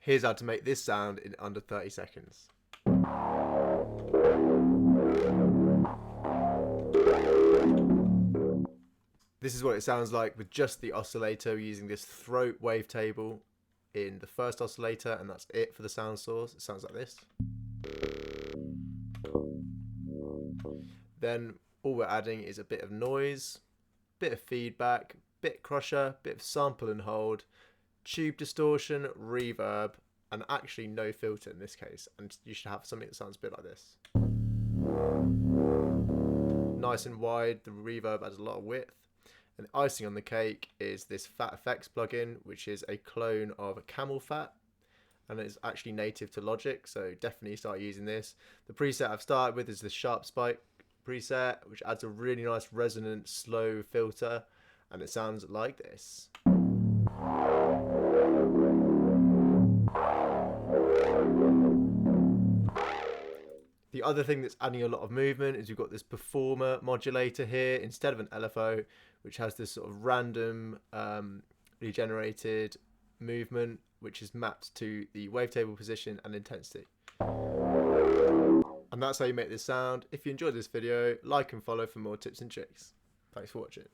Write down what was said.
Here's how to make this sound in under 30 seconds. This is what it sounds like with just the oscillator, using this throat wavetable in the first oscillator, and that's it for the sound source. It sounds like this. Then all we're adding is a bit of noise, bit of feedback, bit crusher, bit of sample and hold, tube distortion, reverb, and actually no filter in this case, and you should have something that sounds a bit like this. Nice and wide, the reverb adds a lot of width. And the icing on the cake is this Fat Effects plugin, which is a clone of a Camel Fat, and it's actually native to Logic, so definitely start using this. The preset I've started with is the Sharp Spike preset, which adds a really nice resonant slow filter, and it sounds like this. The other thing that's adding a lot of movement is you've got this performer modulator here instead of an LFO, which has this sort of random regenerated movement, which is mapped to the wavetable position and intensity. And that's how you make this sound. If you enjoyed this video, like and follow for more tips and tricks. Thanks for watching.